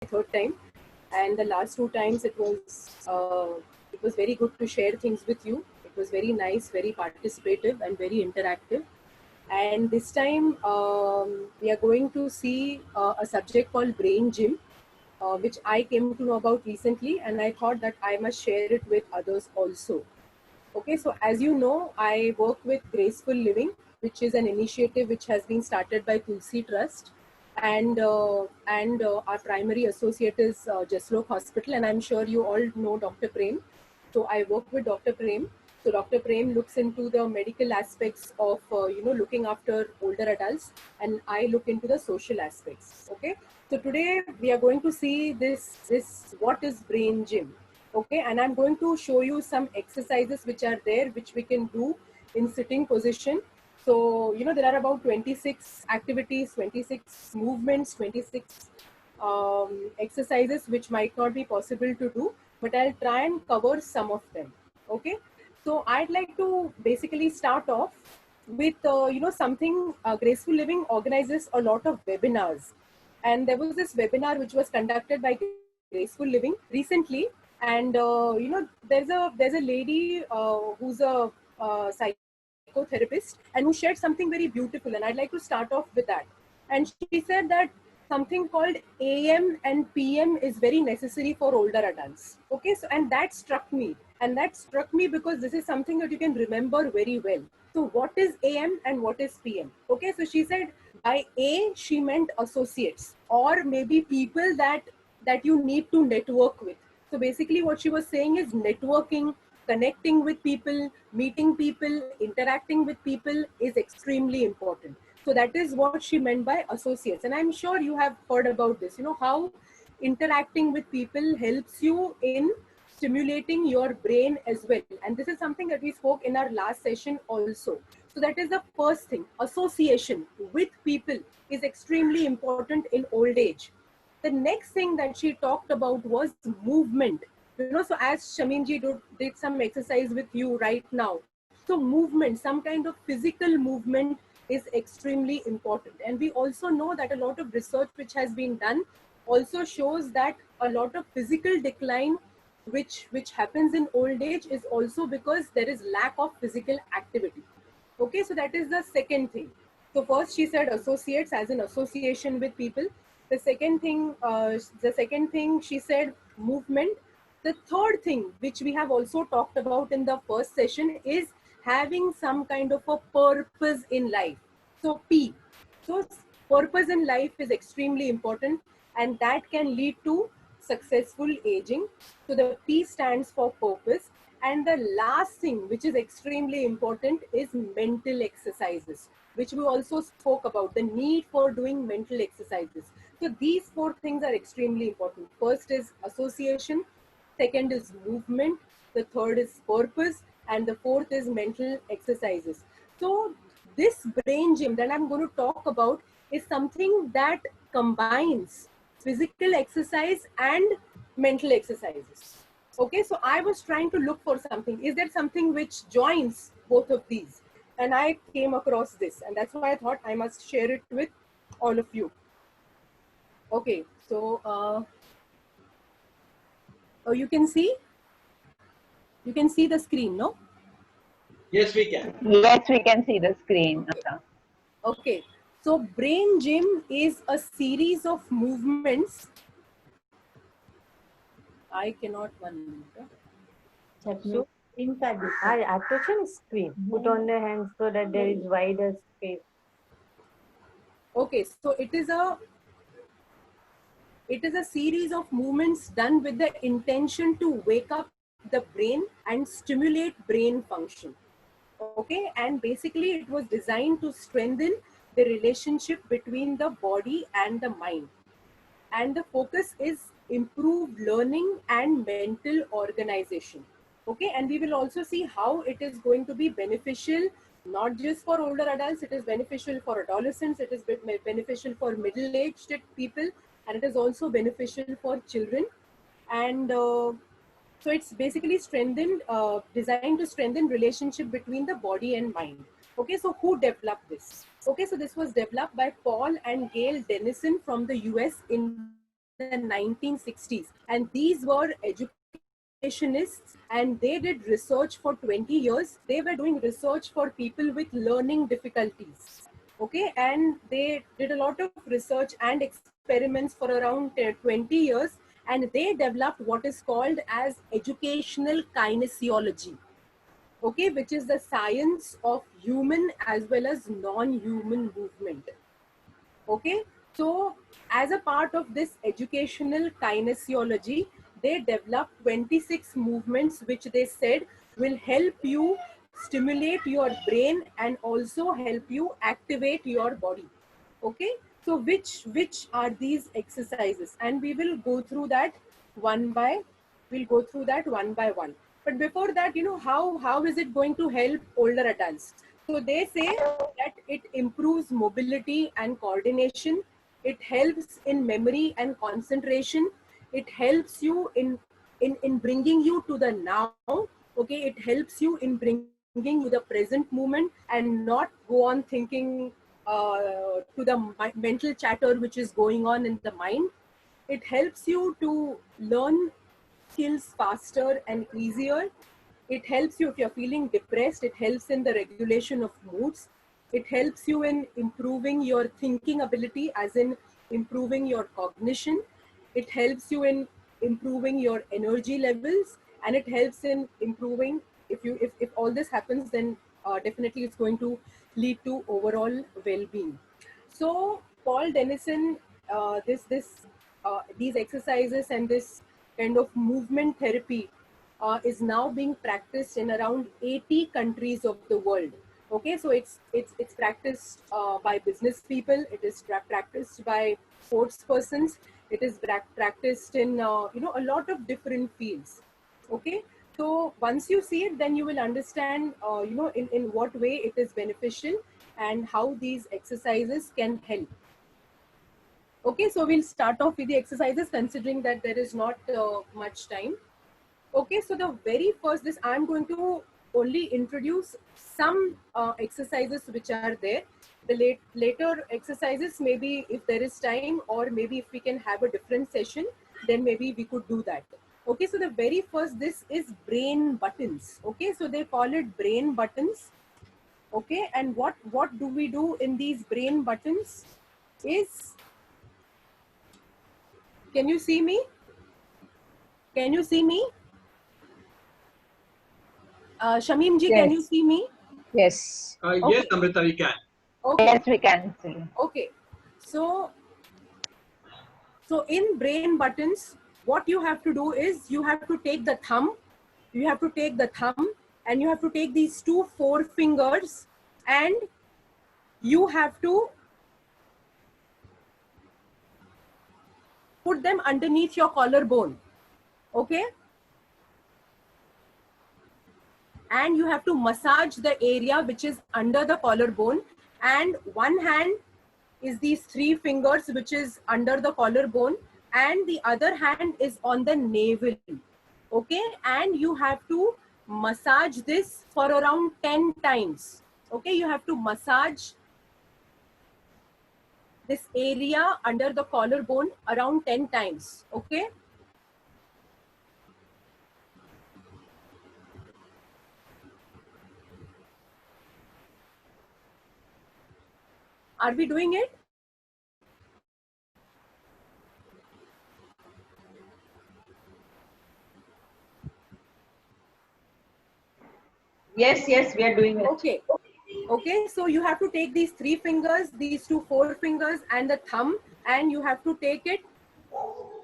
third time, and the last two times it was very good to share things with you. It was very nice, very participative, and very interactive. And this time we are going to see a subject called brain gym, which I came to know about recently, and I thought that I must share it with others also. Okay, so as you know, I work with Graceful Living, which is an initiative which has been started by Tulsi Trust, and our primary associate is Jaslok Hospital, and I'm sure you all know Dr. Prem. So I work with Dr. Prem. So Dr. Prem looks into the medical aspects of looking after older adults, and I look into the social aspects. Okay, so today we are going to see this what is brain gym. Okay, and I'm going to show you some exercises which are there, which we can do in sitting position. So there are about 26 activities, 26 movements, 26 exercises which might not be possible to do, but I'll try and cover some of them. Okay, so I'd like to basically start off with something. Graceful Living organizes a lot of webinars, and there was this webinar which was conducted by Graceful Living recently. And there's a lady who's a psychotherapist, and who shared something very beautiful, and I'd like to start off with that. And she said that something called AM and PM is very necessary for older adults. Okay, so and that struck me, because this is something that you can remember very well. So what is AM and what is PM? Okay, so she said by A she meant associates, or maybe people that you need to network with. So basically what she was saying is networking, connecting with people, meeting people, interacting with people is extremely important. So that is what she meant by associates. And I'm sure you have heard about this, how interacting with people helps you in stimulating your brain as well. And this is something that we spoke in our last session also. So that is the first thing. Association with people is extremely important in old age. The next thing that she talked about was movement. So as Shaminji did some exercise with you right now. So movement, some kind of physical movement is extremely important. And we also know that a lot of research which has been done also shows that a lot of physical decline which happens in old age is also because there is lack of physical activity. Okay, so that is the second thing. So first she said associates, as in association with people. The second thing she said movement. The third thing, which we have also talked about in the first session, is having some kind of a purpose in life. So P. So purpose in life is extremely important, and that can lead to successful aging. So the P stands for purpose. And the last thing, which is extremely important, is mental exercises, which we also spoke about, the need for doing mental exercises. So these four things are extremely important. First is association, second is movement, the third is purpose, and the fourth is mental exercises. So this brain gym that I'm going to talk about is something that combines physical exercise and mental exercises. Okay, so I was trying to look for something. Is there something which joins both of these? And I came across this, and that's why I thought I must share it with all of you. Okay, so oh, you can see the screen, no? Yes, we can. Yes, we can see the screen. Okay, so brain gym is a series of movements. I cannot one minute. So inside this, I have to change screen. Put on the hands so that there is wider space. Okay, so it is a series of movements done with the intention to wake up the brain and stimulate brain function. Okay, and basically it was designed to strengthen the relationship between the body and the mind. And the focus is improved learning and mental organization. Okay, and we will also see how it is going to be beneficial, not just for older adults. It is beneficial for adolescents, it is beneficial for middle-aged people, and it is also beneficial for children. And so it's basically designed to strengthen relationship between the body and mind. Okay, so who developed this? Okay, so this was developed by Paul and Gail Dennison from the US in the 1960s, and these were educationists, and they did research for 20 years. They were doing research for people with learning difficulties. Okay, and they did a lot of research and experiments for around 20 years, and they developed what is called as educational kinesiology. Okay, which is the science of human as well as non-human movement. Okay, so as a part of this educational kinesiology, they developed 26 movements which they said will help you stimulate your brain and also help you activate your body. Okay, so which are these exercises, and we will go through that one by one. But before that, you know, how is it going to help older adults? So they say that it improves mobility and coordination. It helps in memory and concentration. It helps you in bringing you to the now. Okay, it helps you in bringing you the present moment and not go on thinking to the mental chatter which is going on in the mind. It helps you to learn skills faster and easier. It helps you if you're feeling depressed. It helps in the regulation of moods. It helps you in improving your thinking ability, as in improving your cognition. It helps you in improving your energy levels, and it helps in improving, if all this happens, then definitely it's going to lead to overall well-being. So Paul Dennison, these exercises and this kind of movement therapy is now being practiced in around 80 countries of the world. Okay, so it's practiced by business people. It is practiced by sports persons. It is practiced in a lot of different fields. Okay, so once you see it, then you will understand in what way it is beneficial and how these exercises can help. Okay, so we'll start off with the exercises, considering that there is not much time. Okay, so the very first, I'm going to only introduce some exercises which are there. The later exercises, maybe if there is time, or maybe if we can have a different session, then maybe we could do that. Okay, so the very first, this is brain buttons. Okay, so they call it brain buttons. Okay, and what do we do in these brain buttons is, can you see me? Can you see me? Shamim ji, Yes. can you see me? Yes. Yes, Amrita, we can. Okay. Yes, we can see. Okay. So in brain buttons, what you have to do is you have to take the thumb, and you have to take these two forefingers, and you have to put them underneath your collarbone. Okay. And you have to massage the area which is under the collarbone, and one hand is these three fingers which is under the collarbone, and the other hand is on the navel. Okay, and you have to massage this for around 10 times. Okay, you have to massage this area under the collarbone around 10 times. Okay. Are we doing it? Yes, yes, we are doing it. Okay. Okay, so you have to take these three fingers, these two forefingers and the thumb, and you have to take it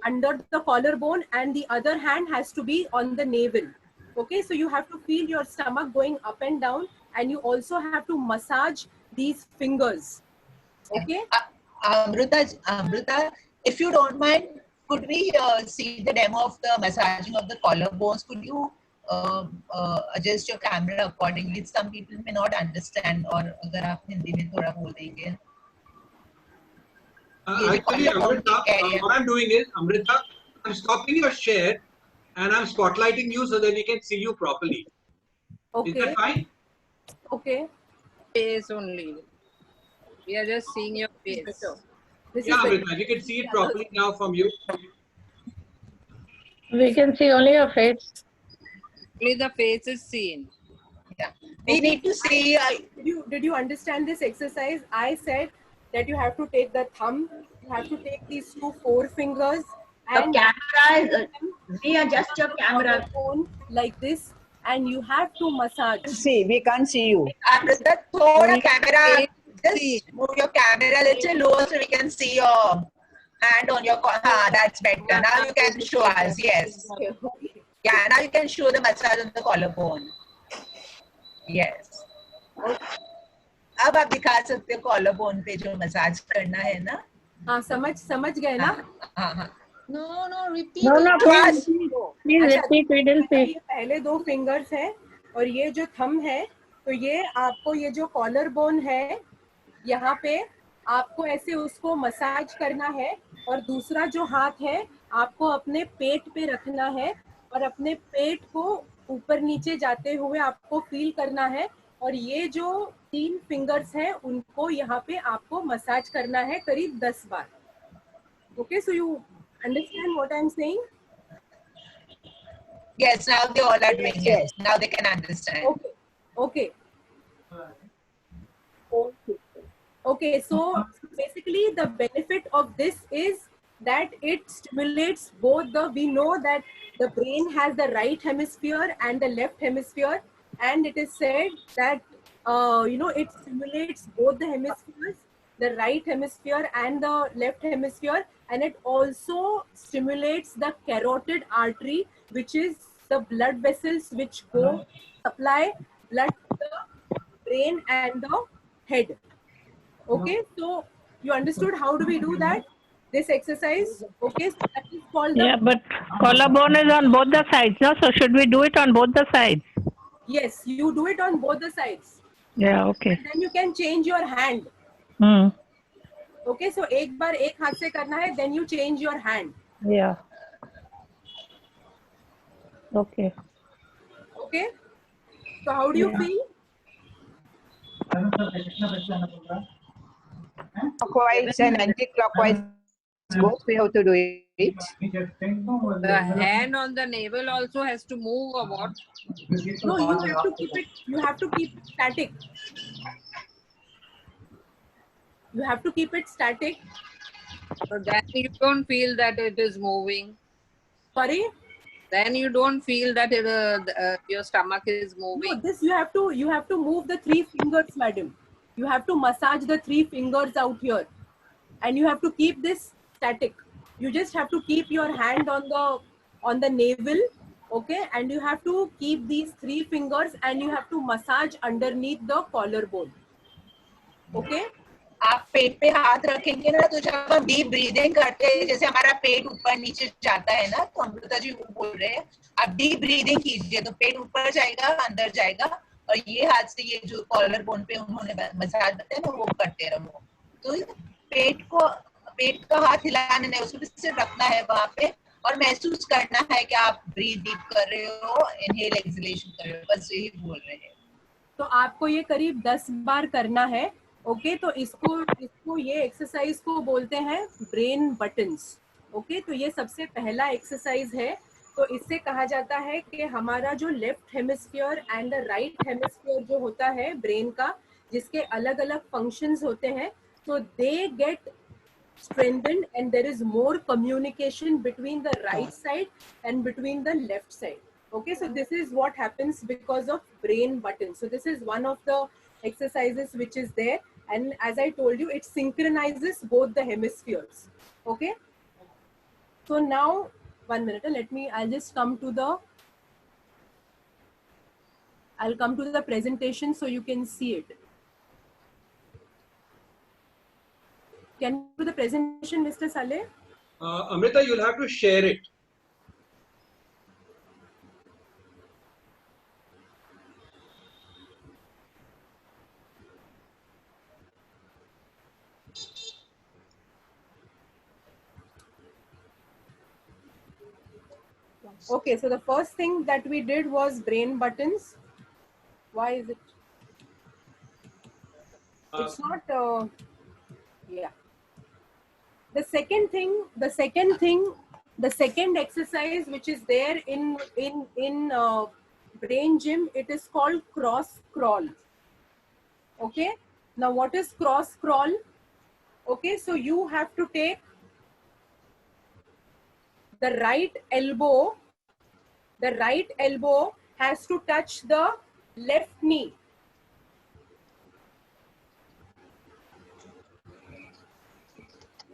under the collarbone, and the other hand has to be on the navel. Okay, so you have to feel your stomach going up and down, and you also have to massage these fingers. Okay. Amrita, if you don't mind, could we see the demo of the massaging of the collarbones? Could you adjust your camera accordingly? Some people may not understand, or अगर आप हिंदी में थोड़ा बोल देंगे. Actually, Amrita, what I'm doing is, Amrita, I'm stopping your share and I'm spotlighting you so that we can see you properly. Okay. Is that fine? Okay. Face only. We are just seeing your face. Better. This Yeah, is very Amrita, we can see it properly now from you. We can see only your face. Only the face is seen. Yeah. We need to see. Did you understand this exercise? I said that you have to take the thumb, you have to take these 2 forefingers The and camera is, readjust your camera. phone like this, and you have to massage. See, we can't see you. Amrita, thoda Only camera. face is seen. Just move your camera a little lower so we can see your hand on your. That's better. Now you can show us. Yes. Okay. Yeah. Now you can show the massage on the collarbone. Yes. अब आप दिखा सकते हो collar bone पे जो massage करना है ना. हाँ, समझ गए ना? हाँ हाँ. No, repeat. No, please repeat. We didn't see. ये पहले 2 फिंगर्स हैं और ये जो थंब है, तो ये आपको ये जो कॉलर बोन है यहाँ पे आपको ऐसे उसको मसाज करना है, और दूसरा जो हाथ है आपको अपने पेट पे रखना है और अपने पेट को ऊपर नीचे जाते हुए आपको फील करना है, और ये जो 3 फिंगर्स हैं उनको यहाँ पे आपको मसाज करना है करीब 10 बार. Okay, so you understand what I'm saying? Yes, now they all are doing it. Now they can understand. Okay. Okay, so basically the benefit of this is that it stimulates both we know that the brain has the right hemisphere and the left hemisphere, and it is said that, it stimulates both the hemispheres, the right hemisphere and the left hemisphere, and it also stimulates the carotid artery, which is the blood vessels which go supply blood to the brain and the head. Okay, so you understood how do we do that? This exercise. Okay, so that is called Yeah, but collarbone is on both the sides, no? So should we do it on both the sides? Yes, you do it on both the sides. Yeah, okay. And then you can change your hand. Okay, so एक बार एक हाथ से करना है, then you change your hand. Yeah. Okay. Okay, so how do you feel? Clockwise and anti-clockwise both we have to do it. The hand on the navel also has to move or what? No, you have to keep it. You have to keep it static. You have to keep it static. So then you don't feel that it is moving. Sorry. Then you don't feel that your stomach is moving. No, this you have to move the 3 fingers, madam. You have to massage the 3 fingers out here, and you have to keep this static. You just have to keep your hand on the navel, okay, and you have to keep these 3 fingers and you have to massage underneath the collarbone. Okay. आप पेट पे हाथ रखेंगे ना, तो जब हम deep breathing करते हैं, जैसे हमारा पेट ऊपर नीचे जाता है ना, तो अमृता जी वो बोल रहे हैं आप डीप ब्रीदिंग कीजिए तो पेट ऊपर जाएगा, अंदर जाएगा, और ये हाथ से ये जो कॉलर बोन पे उन्होंने मसाज बताया ना, वो करते रहो. तो पेट का हाथ हिलाना नहीं, उसको सिर्फ रखना है वहां पे और महसूस करना है कि आप ब्रीथ डीप कर रहे हो, इनहेल एक्सहेलेशन कर रहे हो, बस यही बोल रहे हैं. तो आपको ये करीब 10 बार करना है. ओके, तो इसको ये एक्सरसाइज को बोलते हैं ब्रेन बटन्स. ओके, तो ये सबसे पहला एक्सरसाइज है. तो इससे कहा जाता है कि हमारा जो left hemisphere and the right hemisphere जो होता है ब्रेन का, जिसके अलग अलग फंक्शंस होते हैं, तो they get strengthened and there is more communication between the right side and between the left side. Okay, so this is what happens because of brain buttons. So this is one of the exercises which is there, and as I told you, it synchronizes both the hemispheres. Okay, so now 1 minute, I'll just come to the presentation so you can see it. Can you do the presentation, Mr. Saleh? Amrita, you'll have to share it. Okay, so the first thing that we did was brain buttons. Why is it? It's not, yeah. the second exercise which is there in brain gym, it is called cross crawl. Okay, now what is cross crawl? Okay, so you have to take the right elbow has to touch the left knee.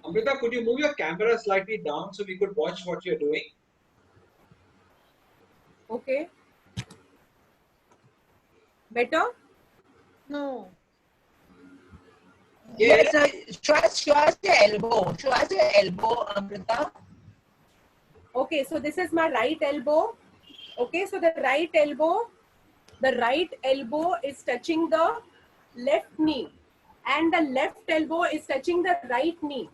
Amrita, could you move your camera slightly down so we could watch what you're doing? Okay, better? No. Yes, show us your elbow. Show us your elbow, Amrita. Okay, so this is my right elbow. Okay, so the right elbow is touching the left knee, and the left elbow is touching the right knee.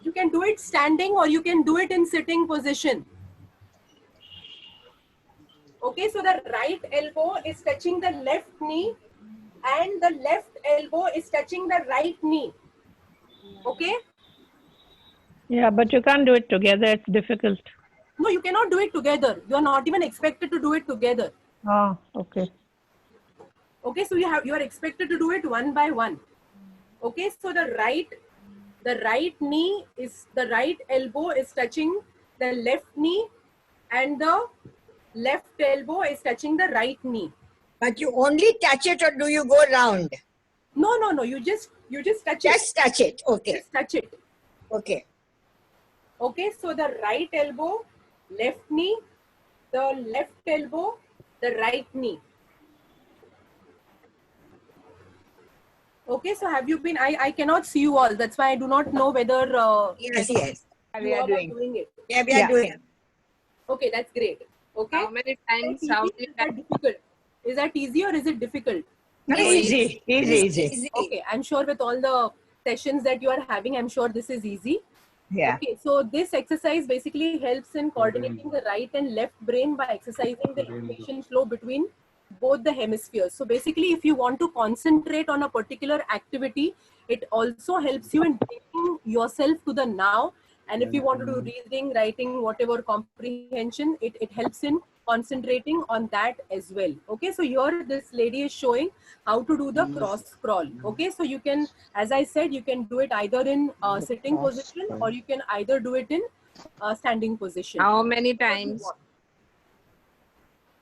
You can do it standing or you can do it in sitting position. Okay, so the right elbow is touching the left knee and the left elbow is touching the right knee. Okay? Yeah, but you can't do it together. It's difficult. No, you cannot do it together. You are not even expected to do it together. Oh, okay. Okay, so you are expected to do it one by one. Okay, so the right elbow is touching the left knee and the left elbow is touching the right knee. But you only touch it, or do you go round? No, you just touch it. Just touch it. Okay. Just touch it. Okay. Okay, so the right elbow, left knee, the left elbow, the right knee. Okay, so have you been, I cannot see you all. That's why I do not know whether Yes. you all are doing it. Yeah, we are doing it. Okay, that's great. Okay. How many times? Is How that many easy? Is that difficult? Is that easy or is it difficult? Easy. Okay, I'm sure with all the sessions that you are having, I'm sure this is easy. Yeah. Okay, so this exercise basically helps in coordinating the right and left brain by exercising the information flow between both the hemispheres. So basically, if you want to concentrate on a particular activity, it also helps you in bringing yourself to the now. And if you want to do reading, writing, whatever comprehension, it helps in concentrating on that as well. Okay, so here this lady is showing how to do the cross crawl. Okay, so you can, as I said, you can do it either in sitting position or you can either do it in standing position. How many times?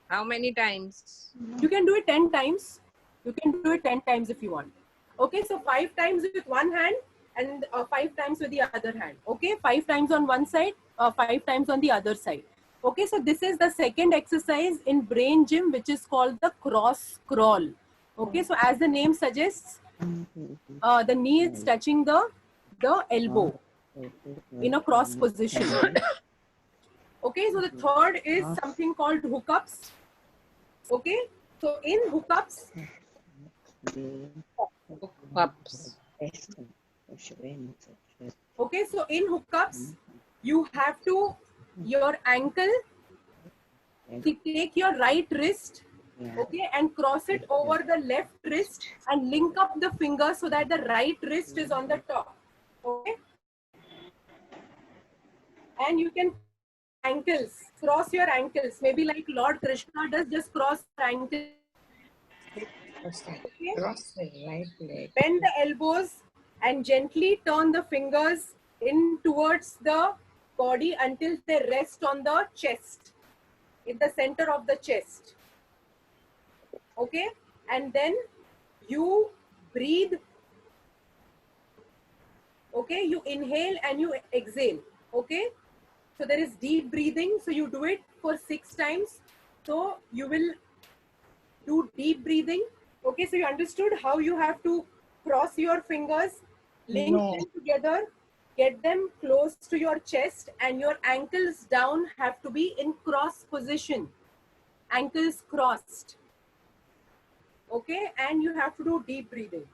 How many times? You can do it 10 times. You can do it 10 times if you want. Okay, so 5 times with one hand and 5 times with the other hand. Okay, 5 times on one side, 5 times on the other side. Okay, so this is the second exercise in brain gym, which is called the cross crawl. Okay, so as the name suggests, the knee is touching the elbow in a cross position. Okay, so the third is something called hookups. Okay, so in hookups, okay, so in hookups, you have to, your ankle, take your right wrist, okay, and cross it over the left wrist and link up the finger so that the right wrist is on the top. Okay, and you can ankles, cross your ankles, maybe like Lord Krishna does, just cross your ankles. Okay. Cross the right leg. Bend the elbows and gently turn the fingers in towards the body until they rest on the chest, in the center of the chest. Okay, and then you breathe. Okay, you inhale and you exhale. Okay, so there is deep breathing, so you do it for 6 times. So you will do deep breathing. Okay, so you understood how you have to cross your fingers, link them together, get them close to your chest, and your ankles down have to be in cross position, ankles crossed. Okay, and you have to do deep breathing.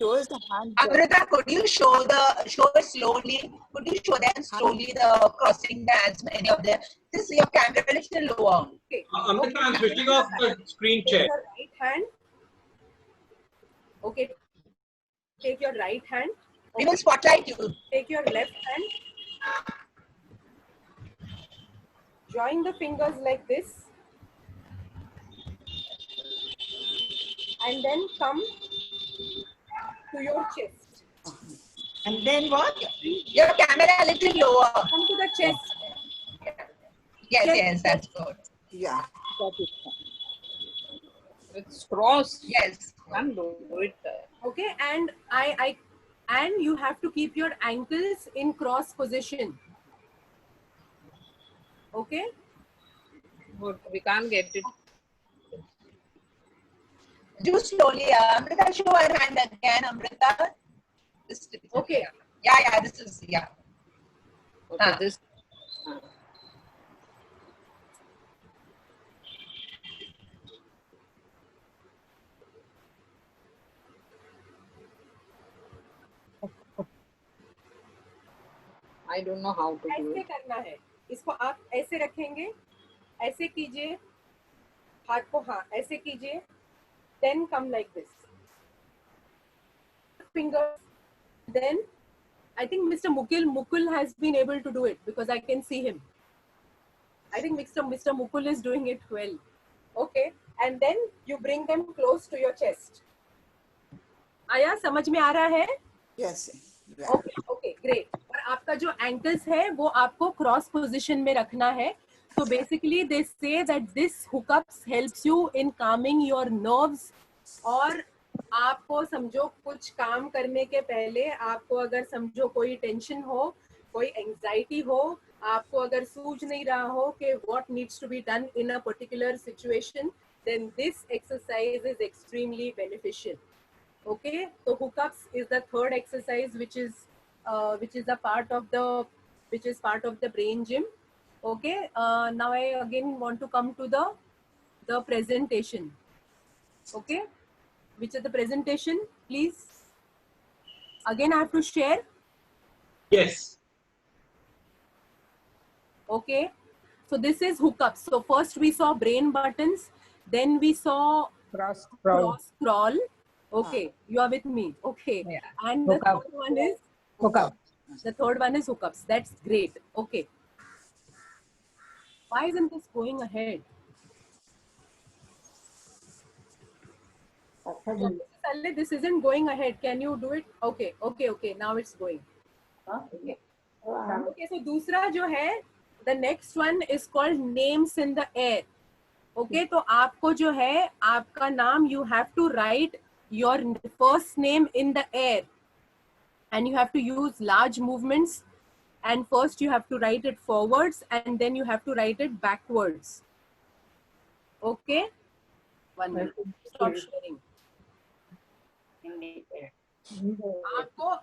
shows the hand. Amrita, could you show it slowly? Could you show them slowly the crossing the hands, many of them? This your camera is little lower. Okay. Amrita, I'm switching off the screen Take share. your right hand. Okay. Take your right hand. We will spotlight you. Take your left hand. Join the fingers like this. And then come to your chest. And then what? Your camera a little lower. Come to the chest. Yes, Chest. yes, that's good. Yeah. It's crossed. Yes. Can't do it. Okay, and and you have to keep your ankles in cross position. Okay. But we can't get it. Do slowly. Amrita, show her hand again. Amrita. Okay. Yeah, this is, yeah. Okay, this. I don't know how to do ऐसे it. करना है. इसको आप ऐसे रखेंगे. ऐसे कीजिए. हाथ को हाँ ऐसे कीजिए. Then come like this. Fingers. Then I think Mr. Mukul has been able to do it because I can see him. I think Mr. Mukul is doing it well. Okay. And then you bring them close to your chest. आया समझ में आ रहा है? Yes. Okay, okay, great. और आपका जो ankles है वो आपको cross position में रखना है. So basically they say that this hookups helps you in calming your nerves. और आपको समझो कुछ काम करने के पहले आपको अगर समझो कोई टेंशन हो, कोई एंजाइटी हो, आपको अगर सूझ नहीं रहा हो कि what needs to be done in a particular situation, then this exercise is extremely beneficial. Okay, so hookups is the third exercise which is a part of the brain gym. Okay, now I again want to come to the presentation. Okay, which is the presentation, please. Again, I have to share. Yes. Okay, so this is hookups. So first we saw brain buttons, then we saw Cross cross crawl. Okay, you are with me. Okay, Yeah. and the Hookup. third one is Hookup. the third one is hookups. That's great. Okay. Why isn't this going ahead? So, Mrs. Ale, this isn't going ahead. Can you do it? Okay, okay, okay. Now it's going. Okay. Okay, so दूसरा जो है, the next one is called names in the air. Okay, तो आपको जो है, आपका नाम, you have to write your first name in the air. And you have to use large movements. And first you have to write it forwards and then you have to write it backwards. Okay? One minute. Stop sharing. आपको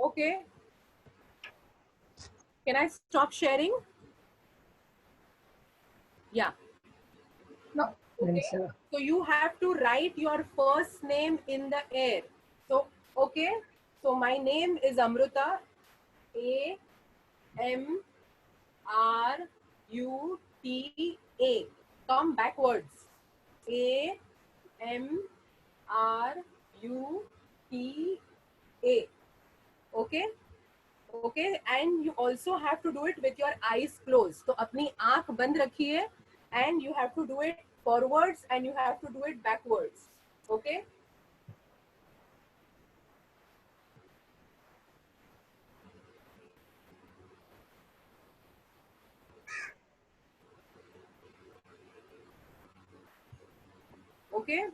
Okay. Can I stop sharing? Yeah. No. Okay. So you have to write your first name in the air. So, okay. So my name is Amruta. A-M-R-U-T-A. Come backwards. A-M-R-U-T-A. Okay. Okay, and you also have to do it with your eyes closed. So अपनी आँख बंद रखिए and you have to do it forwards and you have to do it backwards. Okay? Okay?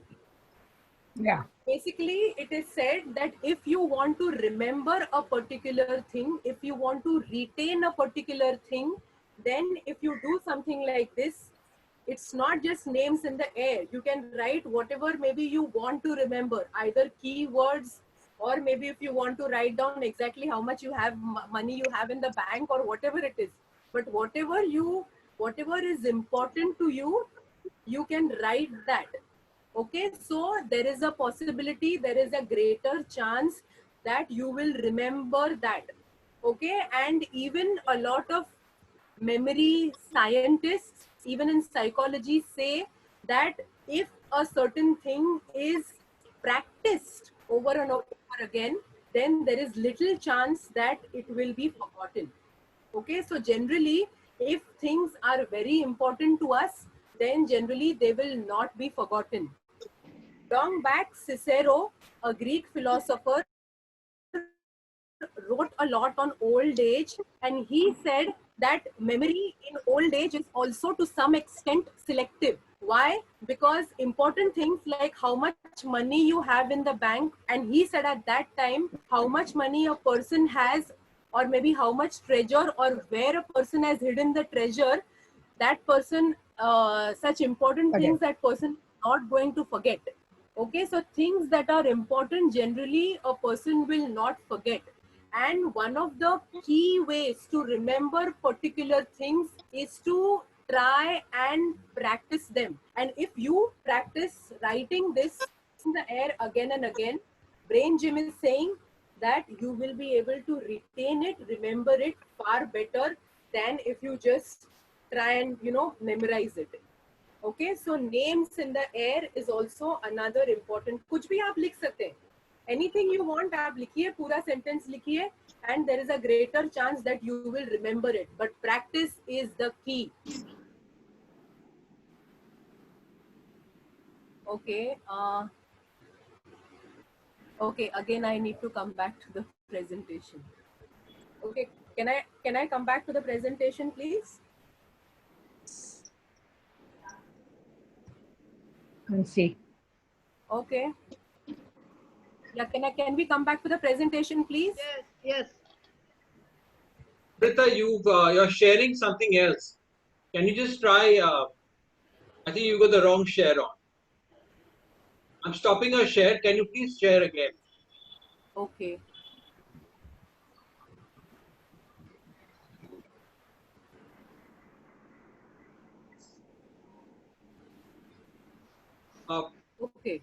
Yeah. Basically, it is said that if you want to remember a particular thing, if you want to retain a particular thing, then if you do something like this, it's not just names in the air. You can write whatever maybe you want to remember, either keywords or maybe if you want to write down exactly how much you have money you have in the bank or whatever it is. But whatever you whatever is important to you, you can write that. Okay, so there is a possibility, there is a greater chance that you will remember that. Okay, and even a lot of memory scientists, even in psychology, say that if a certain thing is practiced over and over again, then there is little chance that it will be forgotten. Okay, so generally, if things are very important to us, then generally they will not be forgotten. Long back, Cicero, a Greek philosopher, wrote a lot on old age, and he said that memory in old age is also to some extent selective. Why? Because important things like how much money you have in the bank, and he said at that time how much money a person has, or maybe how much treasure, or where a person has hidden the treasure, that person, such important things that person is not going to forget. Okay, so things that are important generally a person will not forget. And one of the key ways to remember particular things is to try and practice them. And if you practice writing this in the air again and again, Brain Gym is saying that you will be able to retain it, remember it far better than if you just try and, memorize it. Okay, so names in the air is also another important. कुछ भी आप लिख सकते हैं. Anything you want आप लिखिए, पूरा sentence लिखिए, and there is a greater chance that you will remember it. But practice is the key. Okay. Okay. Again, I need to come back to the presentation. Okay. Can I come back to the presentation, please? Let's see. Okay. Yeah, can we come back to the presentation, please? Yes, yes. Rita, you're sharing something else. Can you just try? I think you got the wrong share on. I'm stopping your share. Can you please share again? Okay. Okay.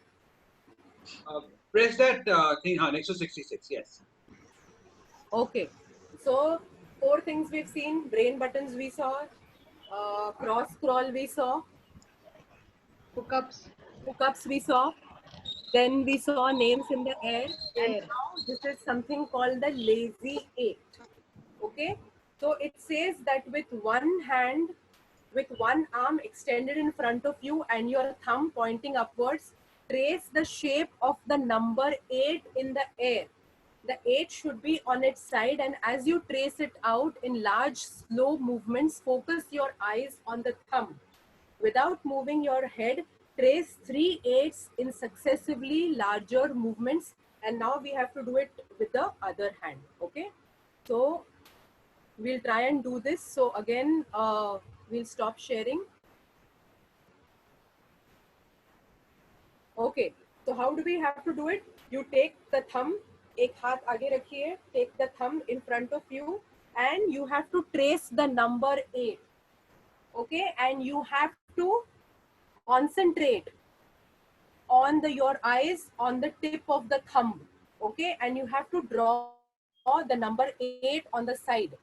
Press that thing, Nexus 66, yes. Okay. So 4 things we've seen: brain buttons we saw, cross scroll we saw, hookups we saw, then we saw names in the air, and now this is something called the lazy 8. Okay. So it says that with one hand, with one arm extended in front of you and your thumb pointing upwards, trace the shape of the number 8 in the air. The 8 should be on its side, and as you trace it out in large, slow movements, focus your eyes on the thumb. Without moving your head, trace 3 8s in successively larger movements, and now we have to do it with the other hand. Okay, so we'll try and do this. So again, we'll stop sharing. Okay, so how do we have to do it? You take the thumb, एक हाथ आगे रखिए, take the thumb in front of you, and you have to trace the number 8. Okay, and you have to concentrate on your eyes on the tip of the thumb. Okay, and you have to draw the number 8 on the side.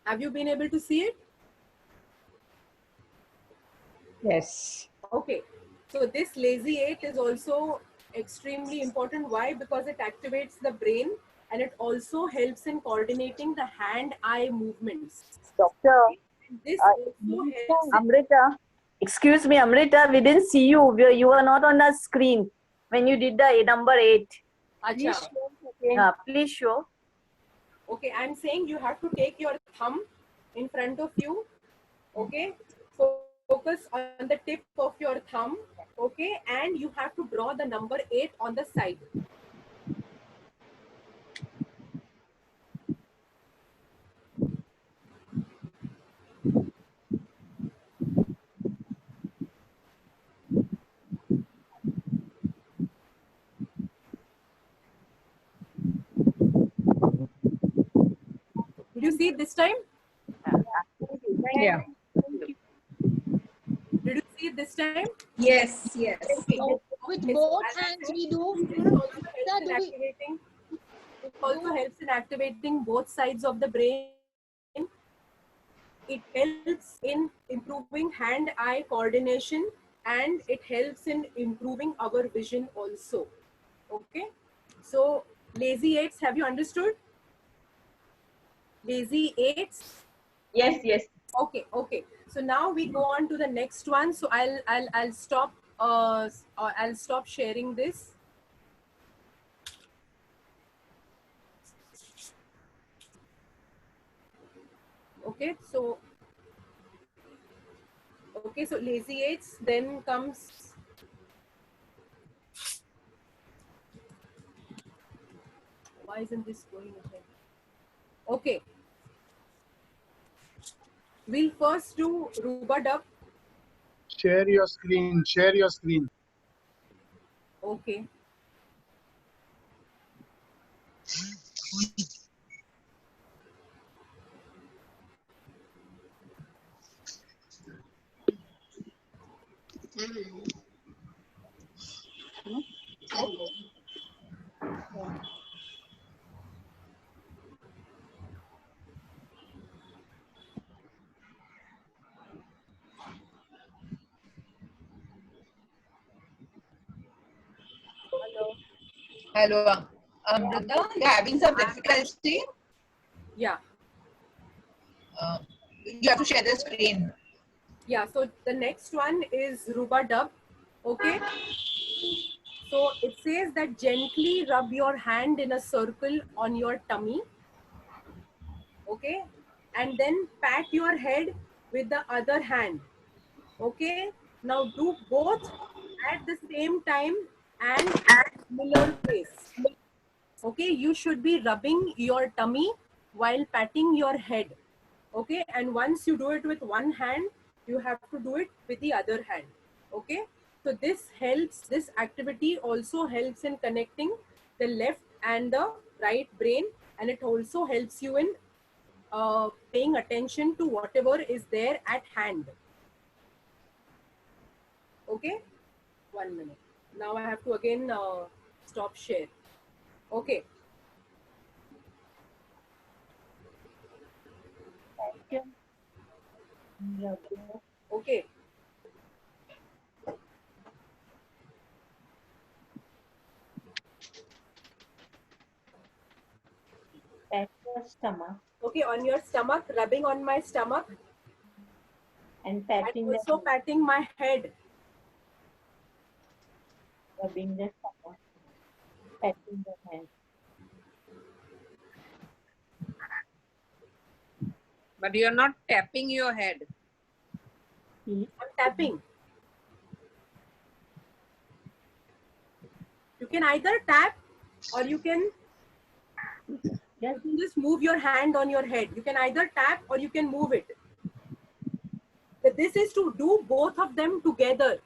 Have you been able to see it? Yes. Okay, so this lazy 8 is also extremely important. Why? Because it activates the brain and it also helps in coordinating the hand-eye movements. Doctor, And this also helps in Amrita, excuse me, Amrita, we didn't see you. You were not on the screen when you did the number 8. Acha. Please show. Okay, I'm saying you have to take your thumb in front of you. Okay, so focus on the tip of your thumb. Okay, and you have to draw the number 8 on the side. Did you see it this time? Yeah. Did you see it this time? Yes, yes. Okay. So with both hands we do. It also helps in activating both sides of the brain. It helps in improving hand-eye coordination, and it helps in improving our vision also. Okay. So lazy 8s, have you understood? Lazy 8s. Yes, yes. Okay, okay. So now we go on to the next one. So I'll stop. I'll stop sharing this. Okay, so lazy 8s. Then comes. Why isn't this going ahead? Okay. We'll first do Rub-a-Dub. Share your screen. Share your screen. Okay. Hello, Amrita, you're having some difficulty? Yeah. You have to share the screen. Yeah, so the next one is Rub-a-Dub. Okay. So it says that gently rub your hand in a circle on your tummy. Okay. And then pat your head with the other hand. Okay. Now do both at the same time and at similar pace. Okay. You should be rubbing your tummy while patting your head. Okay. And once you do it with one hand, you have to do it with the other hand. Okay. So this helps, this activity also helps in connecting the left and the right brain, and it also helps you in paying attention to whatever is there at hand. Okay. 1 minute. Now I have to again stop share. Okay. Okay. Pat your stomach Okay, on your stomach, rubbing on my stomach. and patting And also patting my head. rubbing the stomach, patting the hand. But you're not tapping your head. I'm tapping. You can either tap or you can just move your hand on your head. You can either tap or you can move it. But this is to do both of them together.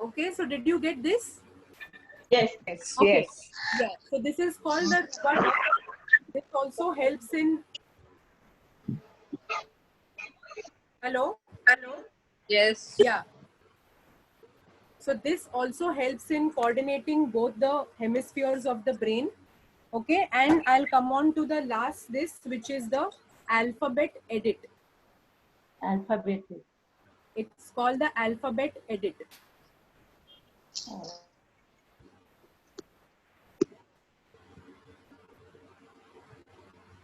Okay, so did you get this? Yes. Yes. Okay. Yes. Yeah. So this is called the Rub-a-Dub. This also helps in. Hello? Hello? Yes. Yeah. So this also helps in coordinating both the hemispheres of the brain. Okay. And I'll come on to the last this, which is the alphabet edit. Alphabet. It's called the alphabet edit.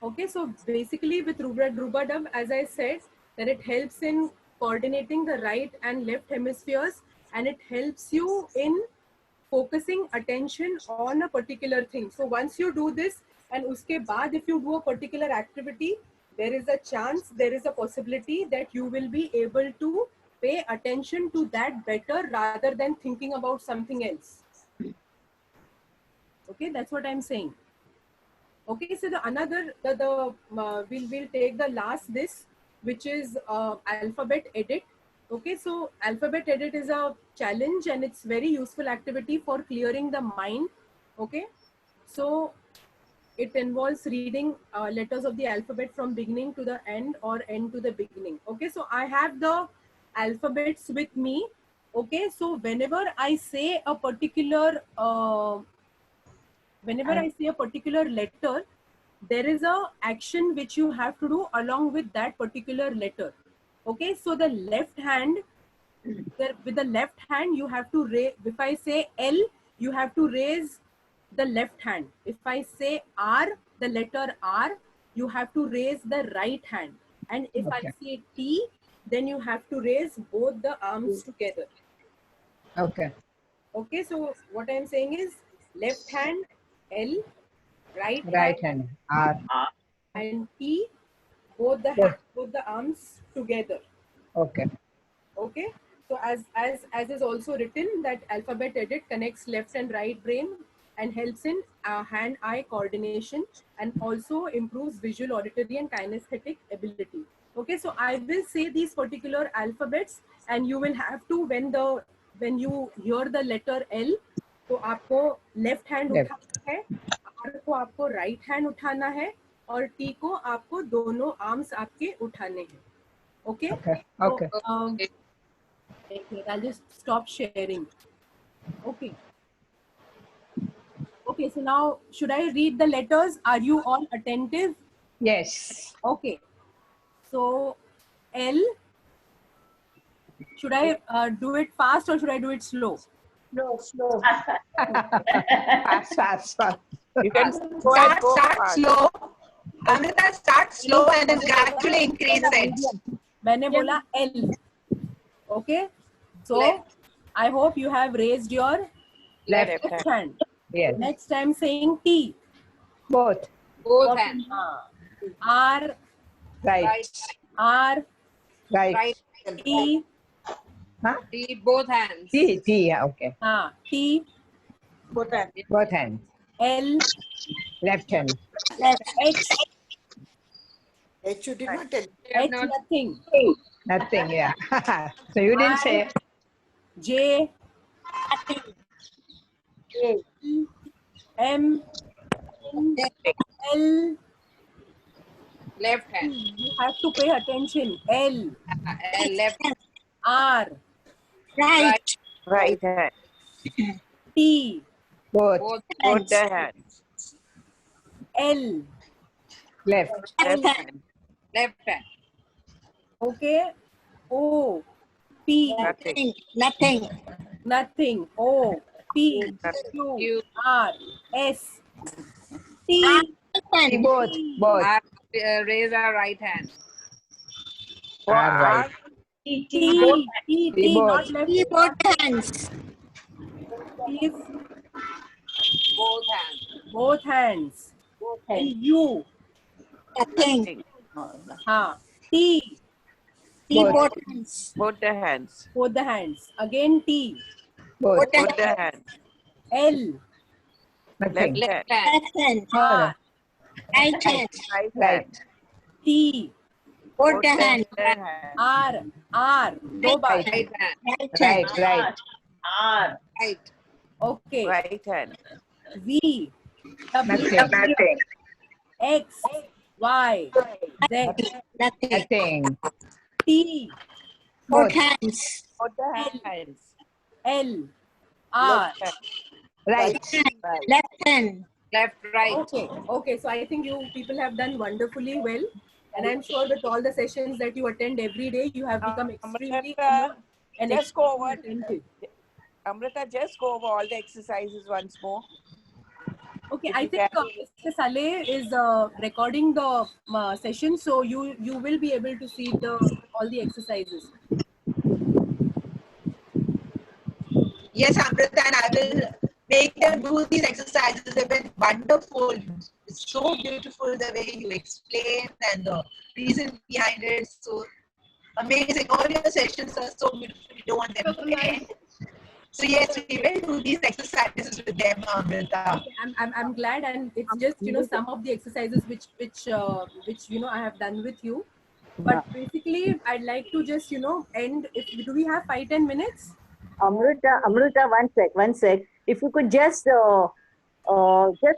Okay, so basically with Rub-a-Dub, as I said, that it helps in coordinating the right and left hemispheres, and it helps you in focusing attention on a particular thing. So once you do this, and uske baad if you do a particular activity, there is a chance, there is a possibility that you will be able to pay attention to that better rather than thinking about something else. Okay, that's what I'm saying. Okay, so we'll take the last this, which is alphabet edit. Okay, so alphabet edit is a challenge and it's very useful activity for clearing the mind. Okay, so it involves reading letters of the alphabet from beginning to the end or end to the beginning. Okay, so I have the alphabets with me. Okay, so whenever I say a particular letter, there is a action which you have to do along with that particular letter. Okay, so the left hand, with the left hand you have to raise. If I say L, you have to raise the left hand. If I say R, the letter R, you have to raise the right hand. And if I say T, then you have to raise both the arms together. Okay. Okay, so what I'm saying is left hand L, right hand R, and T, both the arms together. Okay. Okay, so as is also written that alphabet edit connects left and right brain and helps in hand-eye coordination and also improves visual, auditory and kinesthetic ability. Okay, so I will say these particular alphabets and you will have to, when you hear the letter L, तो आपको left hand उठाना है, are को आपको right hand उठाना है और T को आपको दोनों आर्म्स आपके उठाने हैं. Okay? Okay. I'll just stop sharing. Okay. Okay, so now should I read the letters? Are you all attentive? Yes. Okay. So L, should I do it fast or should I do it slow? Slow. Fast. You can start slow. Amrita, start slow and then gradually increase it. मैंने बोला L. Okay. So I hope you have raised your left hand. Yes. Next I'm saying T. Both hands. R. Right. R. Right. T. T, both hands. T. Okay. T. Both hands. Both hands. L. Left hand. H. H, you did not tell. H, nothing. Nothing. Yeah. So you didn't say. J. M. L. Left hand. You have to pay attention. L. Left hand. R. Right hand. T. Both the hands. L. Left hand. Left hand. Okay. O. P. Nothing. O. P. Q. R. S. T. Both. Raise our right hand. Right. T. Not left. Both hands. Please. Both hands. U. Nothing. T. Both hands. Both the hands. Both the hands. Again T. Both the hands. L. Nothing. Left hand. R. Right hand. Right. T. Both the hands. R. दो बार. Right hand. Right. R. Right. Okay. Right hand. V. Nothing. X. Y. Z. Nothing. T. Both hands. Both the hands. L. R. Right. Left hand. Left, right. Okay. So I think you people have done wonderfully well. And I'm sure with all the sessions that you attend every day, you have become extremely and just go over. attentive. Amrita, just go over all the exercises once more. Okay, I think Mr. Saleh is recording the session, so you will be able to see all the exercises. Yes, Amrita, and I will make them do these exercises. They've been wonderful. was so beautiful the way you explained and the reason behind it. So amazing. All your sessions are so beautiful. You don't want them to end. So yes, we will do these exercises with them, Amrita. I'm glad, and it's just some of the exercises which I have done with you. But basically, I'd like to just end. Do we have 5-10 minutes? Amrita, one sec. If you could just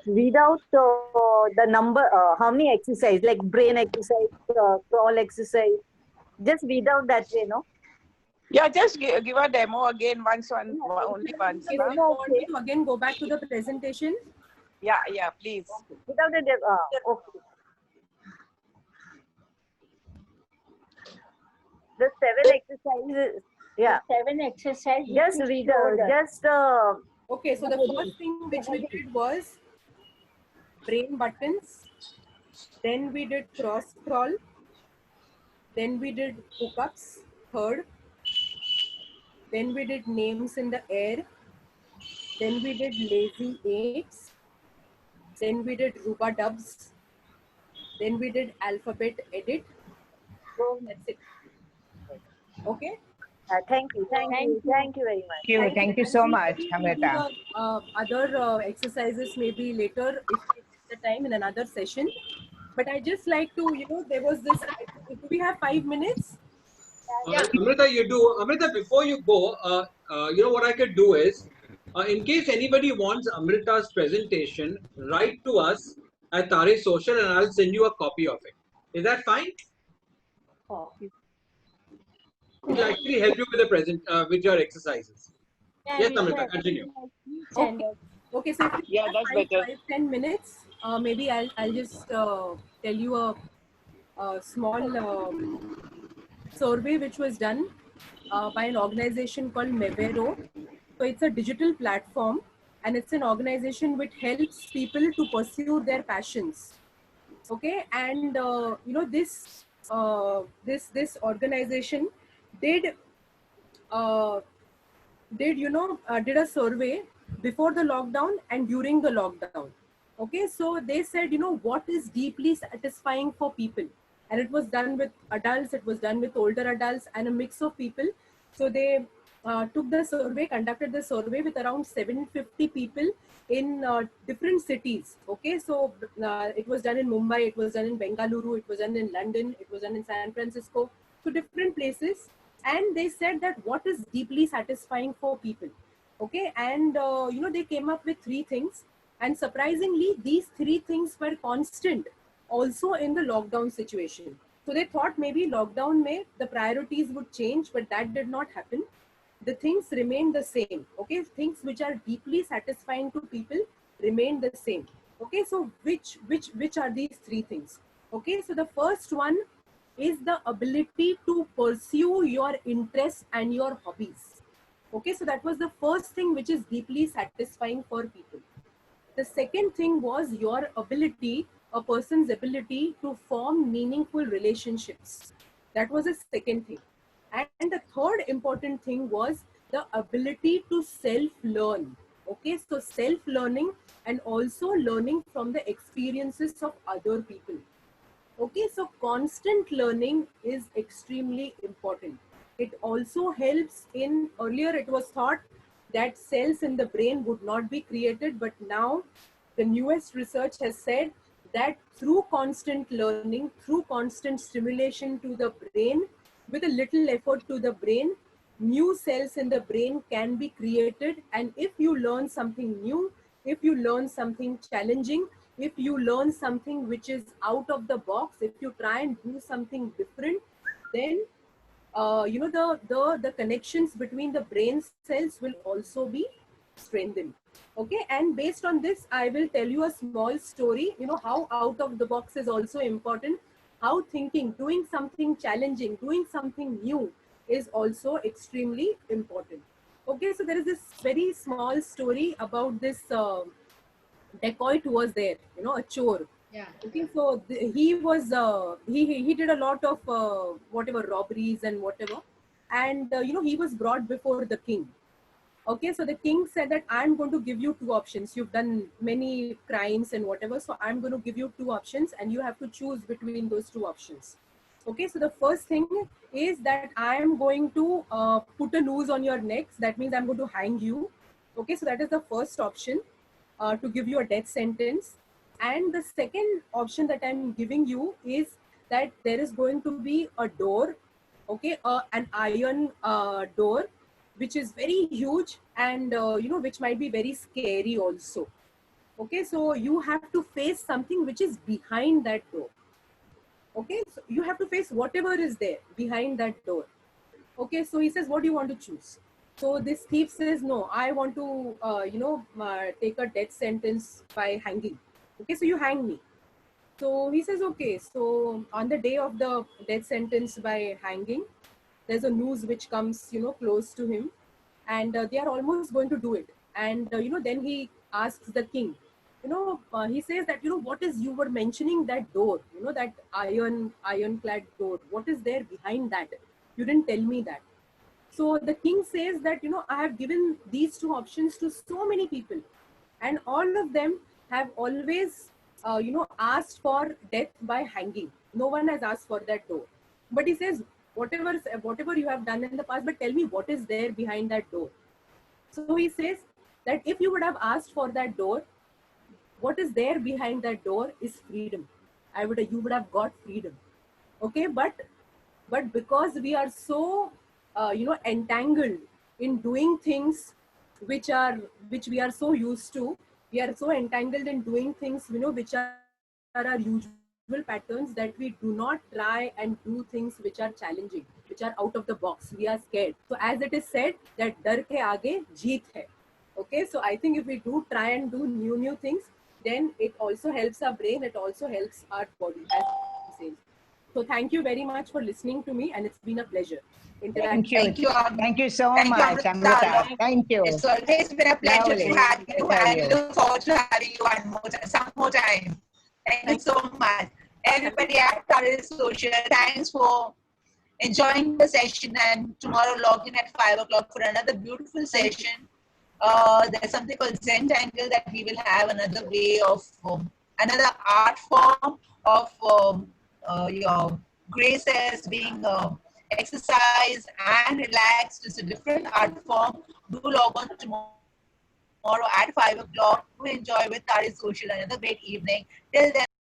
read out the number, how many exercise, like brain exercise, crawl exercise. Just read out that way, no? Yeah, just give a demo again only once. Okay, so you want me to again go back to the presentation? Yeah, please. Without a demo, okay. The 7 exercises. Yeah. 7 exercises. Just read Okay, so the first thing which we did was brain buttons. Then we did cross crawl. Then we did hook-ups, third. Then we did names in the air. Then we did lazy 8s. Then we did rubadubs. Then we did alphabet edit. So that's it. Okay. Thank you very much. Thank you so much, Amrita. Other exercises maybe later if we get the time in another session. But I just like to, there was this. Do we have 5 minutes? Amrita, you do. Amrita, before you go, what I could do is, in case anybody wants Amrita's presentation, write to us at Tare Social and I'll send you a copy of it. Is that fine? It'll actually help you with with your exercises. Yes, Amrita, continue. Okay, so if yeah, that's better. 5-10 minutes, maybe I'll just tell you a small survey which was done by an organization called Mevero. So it's a digital platform, and it's an organization which helps people to pursue their passions. Okay, and this organization did a survey before the lockdown and during the lockdown. Okay, so they said, what is deeply satisfying for people? And it was done with adults, it was done with older adults and a mix of people. So they took the survey, conducted the survey with around 750 people in different cities. Okay, so it was done in Mumbai, it was done in Bengaluru, it was done in London, it was done in San Francisco, so different places. And they said that what is deeply satisfying for people. Okay, and they came up with 3 things. And surprisingly, these 3 things were constant also in the lockdown situation. So they thought maybe lockdown the priorities would change, but that did not happen. The things remain the same. Okay, things which are deeply satisfying to people remain the same. Okay, so which are these 3 things? Okay, so the first one is the ability to pursue your interests and your hobbies. Okay, so that was the first thing which is deeply satisfying for people. The second thing was your ability, a person's ability to form meaningful relationships. That was the second thing. And the third important thing was the ability to self-learn. Okay, so self-learning and also learning from the experiences of other people. Okay, so constant learning is extremely important. It also helps in, earlier it was thought that cells in the brain would not be created, but now the newest research has said that through constant learning, through constant stimulation to the brain, with a little effort to the brain, new cells in the brain can be created. And if you learn something new, if you learn something challenging, if you learn something which is out of the box, if you try and do something different, then the connections between the brain cells will also be strengthened. Okay, and based on this, I will tell you a small story, how out of the box is also important, how thinking, doing something challenging, doing something new is also extremely important. Okay, so there is this very small story about this dacoit who was there, a chore. Yeah. Okay, so he was he did a lot of whatever robberies and whatever, and he was brought before the king. Okay, so the king said that I'm going to give you two options. You've done many crimes and whatever, so I'm going to give you two options and you have to choose between those two options. Okay, so the first thing is that I'm going to put a noose on your neck. That means I'm going to hang you. Okay, so that is the first option, to give you a death sentence. And the second option that I'm giving you is that there is going to be a door, okay, an iron door, which is very huge and which might be very scary also. Okay, so you have to face something which is behind that door. Okay, so you have to face whatever is there behind that door. Okay, so he says, what do you want to choose? So this thief says, no, I want to take a death sentence by hanging. Okay, so you hang me. So he says, okay, so on the day of the death sentence by hanging, there's a noose which comes close to him, and they are almost going to do it. And then he asks the king, he says that, what is, you were mentioning that door, that ironclad door, what is there behind that? You didn't tell me that. So the king says that, I have given these two options to so many people, and all of them have always asked for death by hanging. No one has asked for that door. But he says, whatever you have done in the past, but tell me what is there behind that door. So he says that if you would have asked for that door, what is there behind that door is freedom. You would have got freedom. Okay, but because we are so entangled in doing things which we are so used to, we are so entangled in doing things which are our usual patterns, that we do not try and do things which are challenging, which are out of the box. We are scared. So as it is said that dar ke aage jeet hai. Okay, so I think if we do try and do new things, then it also helps our brain, it also helps our body, as he says. So thank you very much for listening to me, and it's been a pleasure. Thank you. Thank you. Thank you so Thank you, much, Amrita. Thank you. It's always been a pleasure Lovely. to have you, I tell and you. look forward to having you some more time. Thank you so much. Everybody at Taris Social, thanks for enjoying the session, and tomorrow log in at 5 o'clock for another beautiful session. There's something called Zentangle that we will have another way of, another art form of your graces being exercised and relaxed. It's a different art form. Do log on tomorrow at 5 o'clock to enjoy with Taris Social another great evening. Till then,